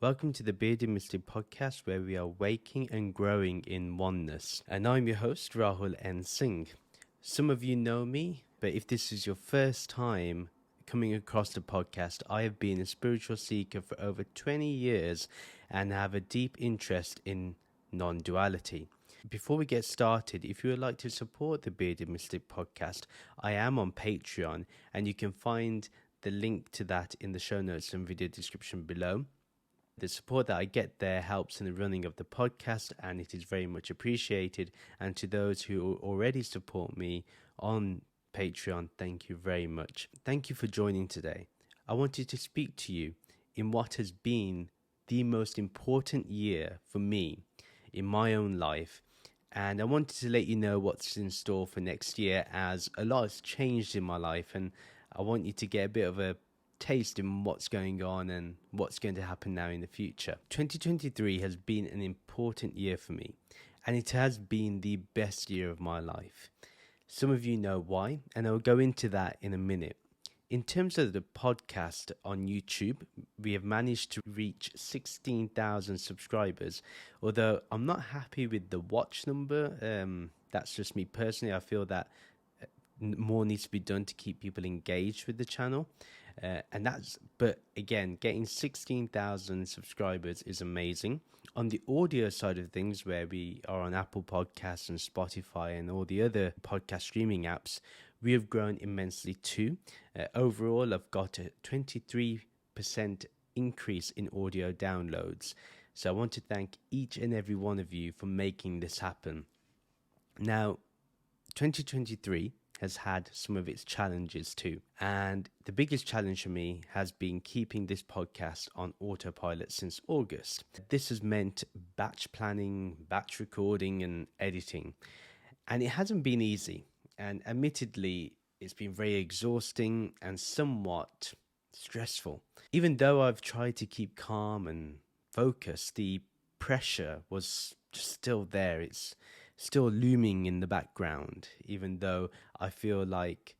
Welcome to the Bearded Mystic podcast, where we are waking and growing in oneness. And I'm your host, Rahul N. Singh. Some of you know me, but if this is your first time coming across the podcast, I have been a spiritual seeker for over 20 years and have a deep interest in non-duality. Before we get started, if you would like to support the Bearded Mystic podcast, I am on Patreon, and you can find the link to that in the show notes and video description below. The support that I get there helps in the running of the podcast, and it is very much appreciated. And to those who already support me on Patreon, thank you very much. Thank you for joining today. I wanted to speak to you in what has been the most important year for me in my own life. And I wanted to let you know what's in store for next year, as a lot has changed in my life, and I want you to get a bit of a taste in what's going on and what's going to happen now in the future. 2023 has been an important year for me, and it has been the best year of my life. Some of you know why, and I'll go into that in a minute. In terms of the podcast on YouTube, we have managed to reach 16,000 subscribers. Although I'm not happy with the watch number, that's just me personally. I feel that more needs to be done to keep people engaged with the channel. But again, getting 16,000 subscribers is amazing. On the audio side of things, where we are on Apple Podcasts and Spotify and all the other podcast streaming apps, we have grown immensely too. Overall, I've got a 23% increase in audio downloads. So I want to thank each and every one of you for making this happen. Now, 2023 has had some of its challenges too. And the biggest challenge for me has been keeping this podcast on autopilot since August. This has meant batch planning, batch recording and editing. And it hasn't been easy. And admittedly, it's been very exhausting and somewhat stressful. Even though I've tried to keep calm and focused, the pressure was just still there. It's still looming in the background, even though I feel like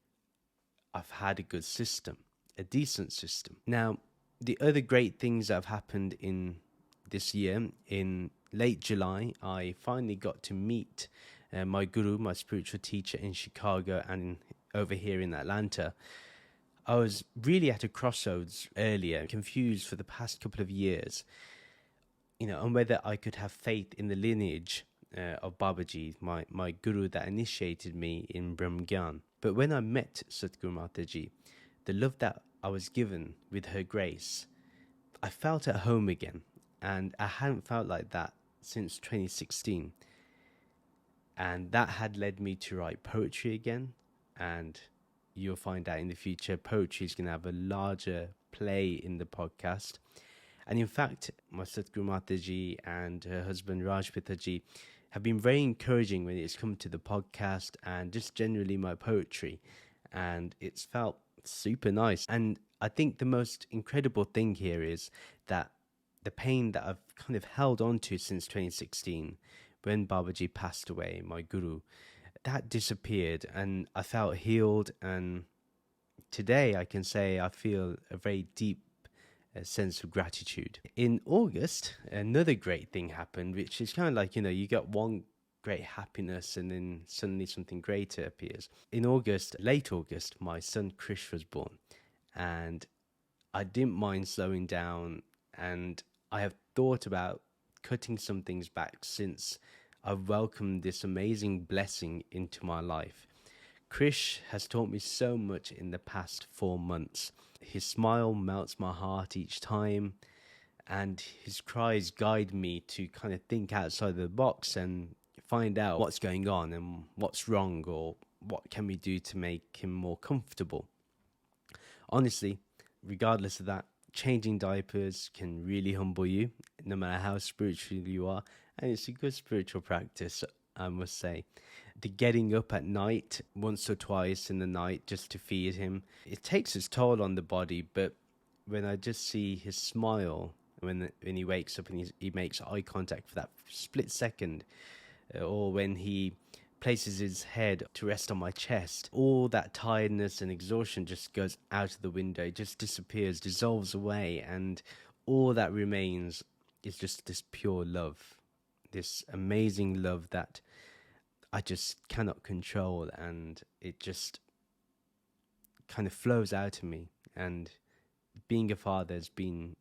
I've had a good system, a decent system. Now, the other great things that have happened in this year, in late July, I finally got to meet my guru, my spiritual teacher in Chicago and over here in Atlanta. I was really at a crossroads earlier, confused for the past couple of years, on whether I could have faith in the lineage of Babaji, my guru that initiated me in Brahmgyan. But when I met Satguru Mataji, the love that I was given with her grace, I felt at home again. And I hadn't felt like that since 2016. And that had led me to write poetry again. And you'll find out in the future, poetry is going to have a larger play in the podcast. And in fact, my Satguru Mataji and her husband Raj Pitaji have been very encouraging when it's come to the podcast and just generally my poetry. And it's felt super nice. And I think the most incredible thing here is that the pain that I've kind of held on to since 2016, when Babaji passed away, my guru, that disappeared and I felt healed. And today I can say I feel a very deep sense of gratitude. In August, another great thing happened, which is kind of like, you got one great happiness and then suddenly something greater appears. In August, late August, my son Krish was born, and I didn't mind slowing down, and I have thought about cutting some things back since I've welcomed this amazing blessing into my life. Krish has taught me so much in the past 4 months. His smile melts my heart each time, and his cries guide me to kind of think outside the box and find out what's going on and what's wrong, or what can we do to make him more comfortable. Honestly, regardless of that, changing diapers can really humble you, no matter how spiritual you are, and it's a good spiritual practice, I must say. The getting up at night, once or twice in the night, just to feed him, it takes its toll on the body. But when I just see his smile, when he wakes up and he makes eye contact for that split second, or when he places his head to rest on my chest, all that tiredness and exhaustion just goes out of the window. It just disappears, dissolves away, and all that remains is just this pure love, this amazing love that I just cannot control, and it just kind of flows out of me. And being a father has been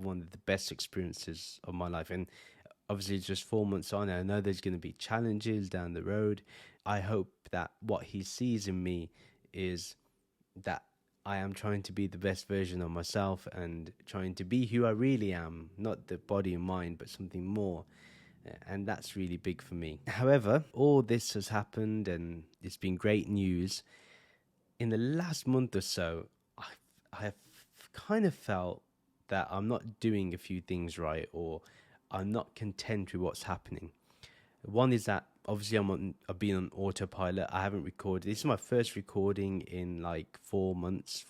one of the best experiences of my life. And obviously, it's just 4 months on. I know there's going to be challenges down the road. I hope that what he sees in me is that I am trying to be the best version of myself and trying to be who I really am, not the body and mind, but something more. And that's really big for me. However, all this has happened and it's been great news. In the last month or so, I have kind of felt that I'm not doing a few things right, or I'm not content with what's happening. One is that obviously I've been on autopilot. I haven't recorded. This is my first recording in like 4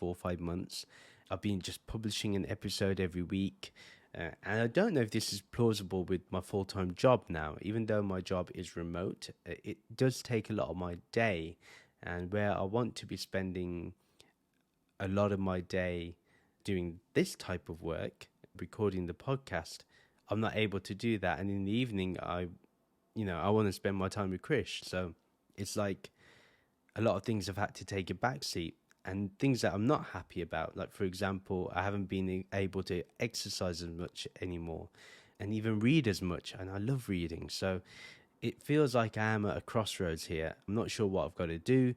or 5 months. I've been just publishing an episode every week. And I don't know if this is plausible with my full-time job now. Even though my job is remote, it does take a lot of my day. And where I want to be spending a lot of my day doing this type of work, recording the podcast, I'm not able to do that. And in the evening, I want to spend my time with Krish. So it's like a lot of things have had to take a backseat, and things that I'm not happy about. Like, for example, I haven't been able to exercise as much anymore and even read as much. And I love reading. So it feels like I am at a crossroads here. I'm not sure what I've got to do,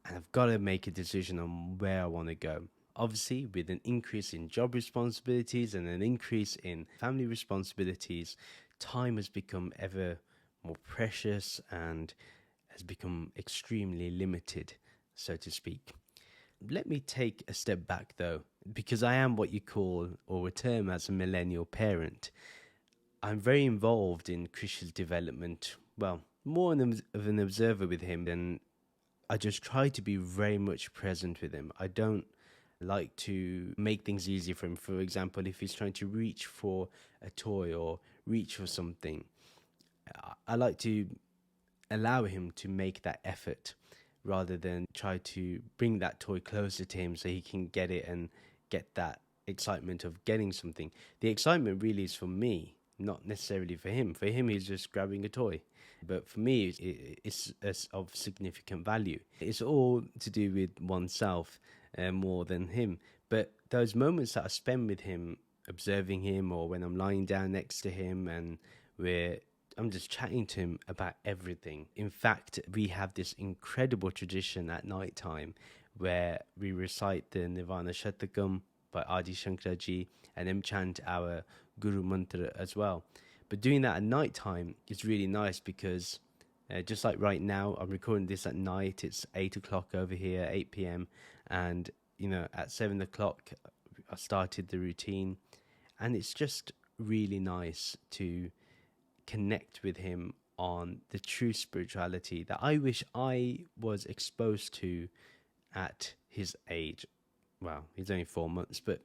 and I've got to make a decision on where I want to go. Obviously, with an increase in job responsibilities and an increase in family responsibilities, time has become ever more precious and has become extremely limited, so to speak. Let me take a step back, though, because I am what you call or a term as a millennial parent. I'm very involved in Krish's development. Well, more of an observer with him than I just try to be very much present with him. I don't like to make things easy for him. For example, if he's trying to reach for a toy or reach for something, I like to allow him to make that effort rather than try to bring that toy closer to him so he can get it and get that excitement of getting something. The excitement really is for me, not necessarily for him. For him, he's just grabbing a toy. But for me, it's of significant value. It's all to do with oneself more than him. But those moments that I spend with him, observing him, or when I'm lying down next to him and I'm just chatting to him about everything. In fact, we have this incredible tradition at night time where we recite the Nirvana Shatakam by Adi Shankaraji and then chant our Guru Mantra as well. But doing that at night time is really nice because just like right now, I'm recording this at night. It's 8 o'clock over here, 8 p.m. And, at 7 o'clock, I started the routine. And it's just really nice to connect with him on the true spirituality that I wish I was exposed to at his age. Well, he's only 4 months, but,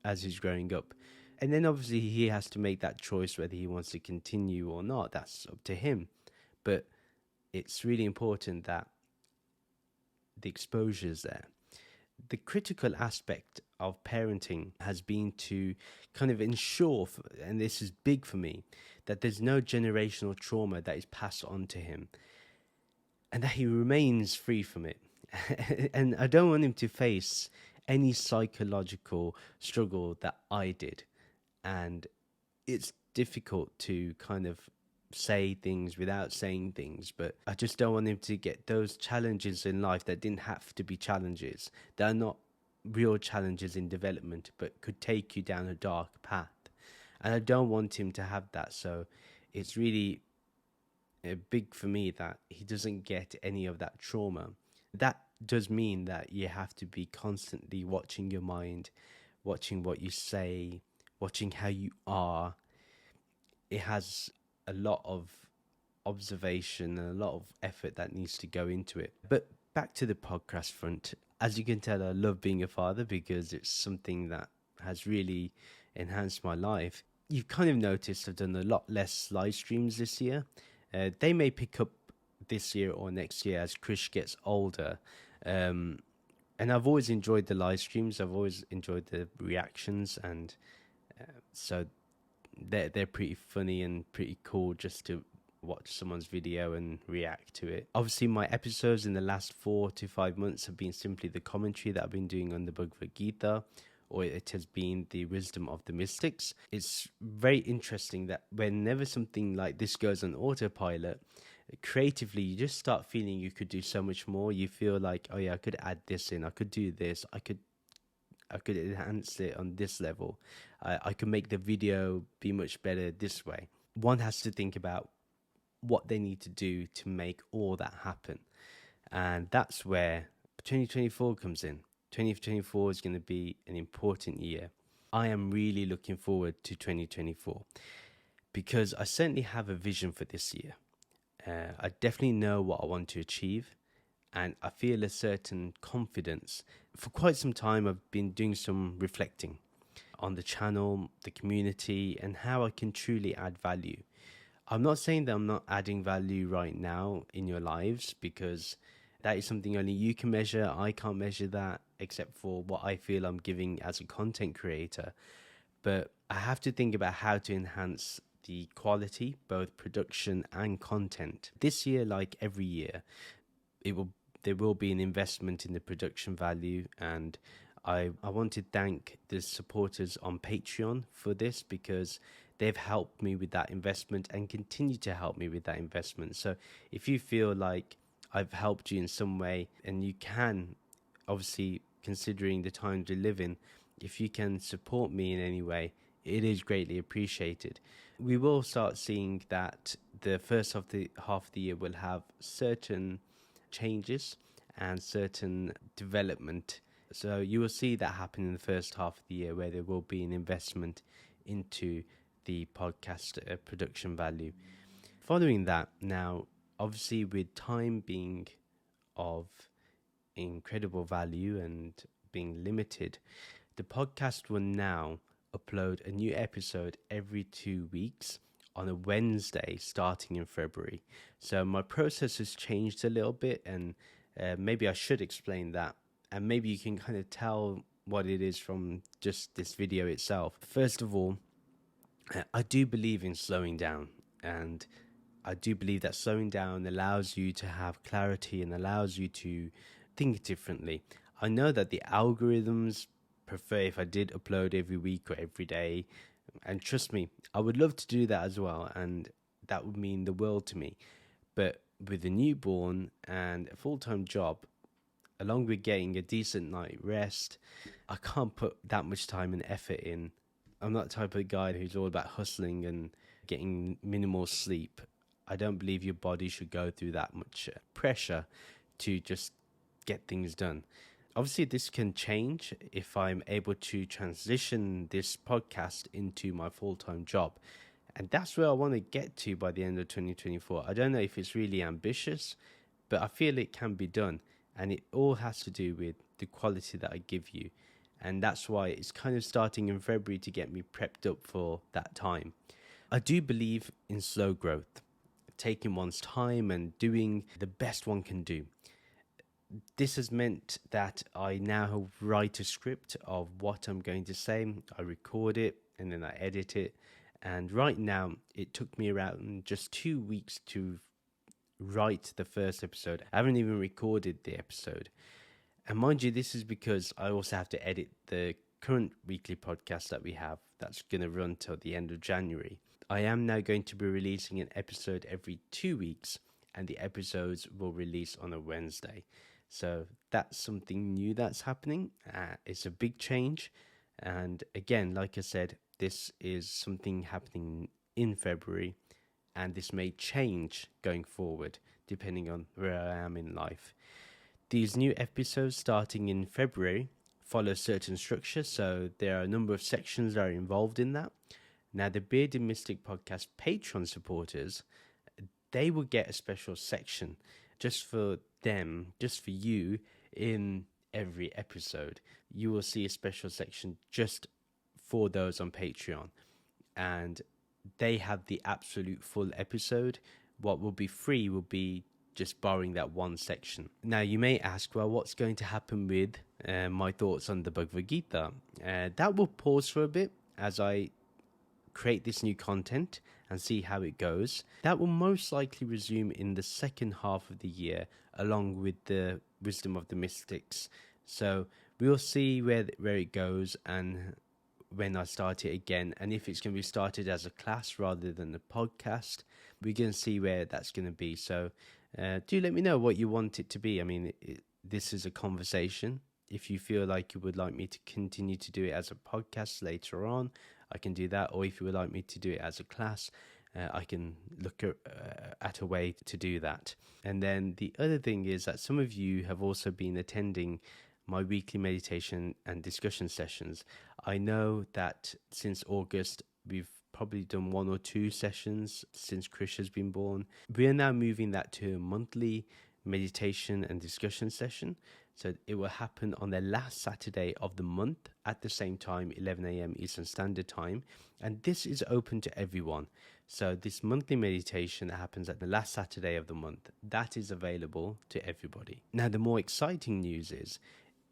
as he's growing up. And then obviously he has to make that choice whether he wants to continue or not. That's up to him. But it's really important that the exposure is there. The critical aspect of parenting has been to kind of ensure, and this is big for me, that there's no generational trauma that is passed on to him and that he remains free from it. And I don't want him to face any psychological struggle that I did. And it's difficult to kind of say things without saying things, but I just don't want him to get those challenges in life that didn't have to be challenges, that are not real challenges in development, but could take you down a dark path. And I don't want him to have that. So it's really big for me that he doesn't get any of that trauma. That does mean that you have to be constantly watching your mind, watching what you say, watching how you are. It has a lot of observation and a lot of effort that needs to go into it. But back to the podcast front. As you can tell, I love being a father because it's something that has really enhanced my life. You've kind of noticed I've done a lot less live streams this year. They may pick up this year or next year as Krish gets older. And I've always enjoyed the live streams. I've always enjoyed the reactions and So they're pretty funny and pretty cool just to watch someone's video and react to it. Obviously, my episodes in the last 4 to 5 months have been simply the commentary that I've been doing on the Bhagavad Gita, or it has been the wisdom of the mystics. It's very interesting that whenever something like this goes on autopilot, creatively you just start feeling you could do so much more. You feel like, oh yeah, I could add this in, I could do this, I could enhance it on this level. I could make the video be much better this way. One has to think about what they need to do to make all that happen. And that's where 2024 comes in. 2024 is going to be an important year. I am really looking forward to 2024 because I certainly have a vision for this year. I definitely know what I want to achieve, and I feel a certain confidence. For quite some time, I've been doing some reflecting on the channel, the community, and how I can truly add value. I'm not saying that I'm not adding value right now in your lives, because that is something only you can measure. I can't measure that except for what I feel I'm giving as a content creator. But I have to think about how to enhance the quality, both production and content. This year, like every year, there will be an investment in the production value, and I want to thank the supporters on Patreon for this, because they've helped me with that investment and continue to help me with that investment. So if you feel like I've helped you in some way, and you can, obviously, considering the times we live in, if you can support me in any way, it is greatly appreciated. We will start seeing that the first half of the year will have certain changes and certain development. So you will see that happen in the first half of the year, where there will be an investment into the podcast production value. Following that, now, obviously, with time being of incredible value and being limited, the podcast will now upload a new episode every 2 weeks on a Wednesday starting in February. So my process has changed a little bit, and maybe I should explain that, and maybe you can kind of tell what it is from just this video itself. First of all, I do believe in slowing down, and I do believe that slowing down allows you to have clarity and allows you to think differently. I know that the algorithms prefer if I did upload every week or every day, and trust me, I would love to do that as well, and that would mean the world to me. But with a newborn and a full-time job, along with getting a decent night rest, I can't put that much time and effort in. I'm not the type of guy who's all about hustling and getting minimal sleep. I don't believe your body should go through that much pressure to just get things done. Obviously, this can change if I'm able to transition this podcast into my full-time job. And that's where I want to get to by the end of 2024. I don't know if it's really ambitious, but I feel it can be done. And it all has to do with the quality that I give you. And that's why it's kind of starting in February to get me prepped up for that time. I do believe in slow growth, taking one's time and doing the best one can do. This has meant that I now write a script of what I'm going to say. I record it and then I edit it. And right now, it took me around just 2 weeks to write the first episode. I haven't even recorded the episode. And mind you, this is because I also have to edit the current weekly podcast that we have that's going to run till the end of January. I am now going to be releasing an episode every 2 weeks, and the episodes will release on a Wednesday. So that's something new that's happening. It's a big change. And again, like I said, this is something happening in February, and this may change going forward depending on where I am in life. These new episodes starting in February follow certain structure, so there are a number of sections that are involved in that. Now, the Bearded Mystic Podcast Patreon supporters, they will get a special section just for them, just for you, in every episode. You will see a special section just for those on Patreon, and they have the absolute full episode. What will be free will be just borrowing that one section. Now, you may ask, well, what's going to happen with my thoughts on the Bhagavad Gita? That will pause for a bit, as I create this new content and see how it goes. That will most likely resume in the second half of the year, along with the Wisdom of the Mystics. So we'll see where it goes and when I start it again, and if it's going to be started as a class rather than a podcast. We're going to see where that's going to be. So do let me know what you want it to be. I mean, this is a conversation. If you feel like you would like me to continue to do it as a podcast later on, I can do that. Or if you would like me to do it as a class, I can look at a way to do that. And then the other thing is that some of you have also been attending my weekly meditation and discussion sessions. I know that since August, we've probably done 1 or 2 sessions since Krish has been born. We are now moving that to a monthly meditation and discussion session. So it will happen on the last Saturday of the month at the same time, 11 a.m. Eastern Standard Time. And this is open to everyone. So this monthly meditation that happens at the last Saturday of the month, that is available to everybody. Now, the more exciting news is,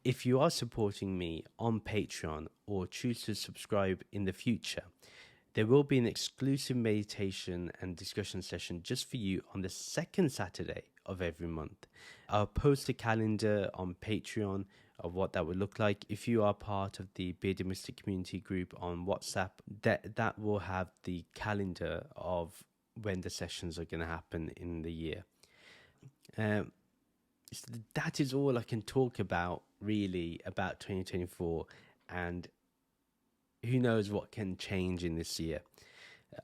if you are supporting me on Patreon or choose to subscribe in the future, there will be an exclusive meditation and discussion session just for you on the second Saturday of every month. I'll post a calendar on Patreon of what that would look like. If you are part of the Bearded Mystic community group on WhatsApp, that will have the calendar of when the sessions are going to happen in the year. That is all I can talk about, really, about 2024, and who knows what can change in this year.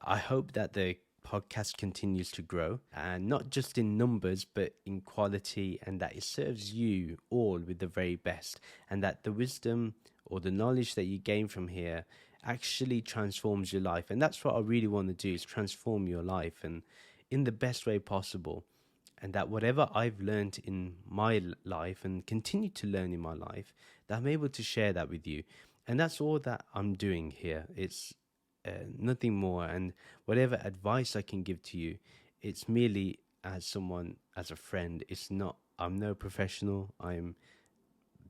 I hope that the podcast continues to grow, and not just in numbers, but in quality, and that it serves you all with the very best, and that the wisdom or the knowledge that you gain from here actually transforms your life. And that's what I really want to do, is transform your life, and in the best way possible. And that whatever I've learned in my life and continue to learn in my life, that I'm able to share that with you. And that's all that I'm doing here. It's nothing more. And whatever advice I can give to you, it's merely as someone, as a friend. It's not, I'm no professional. I'm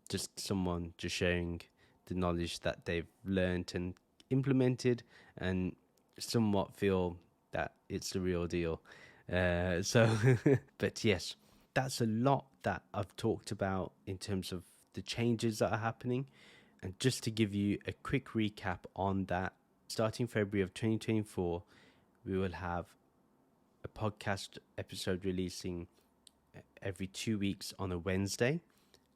just someone just sharing the knowledge that they've learned and implemented, and somewhat feel that it's the real deal. But yes, that's a lot that I've talked about in terms of the changes that are happening. And just to give you a quick recap on that, starting February of 2024, we will have a podcast episode releasing every 2 weeks on a Wednesday,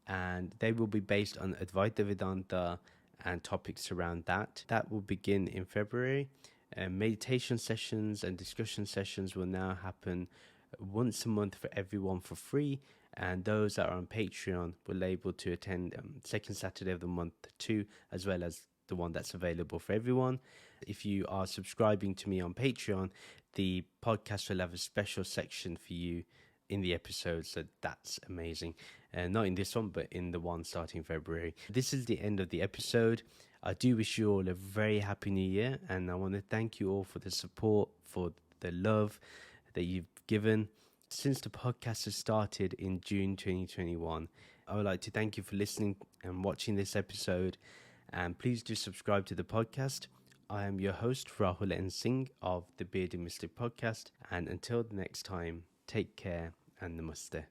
and they will be based on Advaita, Vedanta and topics around that. That will begin in February. Meditation sessions and discussion sessions will now happen once a month for everyone for free, and those that are on Patreon will be able to attend second Saturday of the month too, as well as the one that's available for everyone. If you are subscribing to me on Patreon, the podcast will have a special section for you in the episode, so that's amazing. Not in this one, but in the one starting February. This is the end of the episode. I do wish you all a very happy new year, and I want to thank you all for the support, for the love that you've given since the podcast has started in June 2021. I would like to thank you for listening and watching this episode, and please do subscribe to the podcast. I am your host, Rahul N. Singh of the Bearded Mystic podcast, and until the next time, take care and namaste.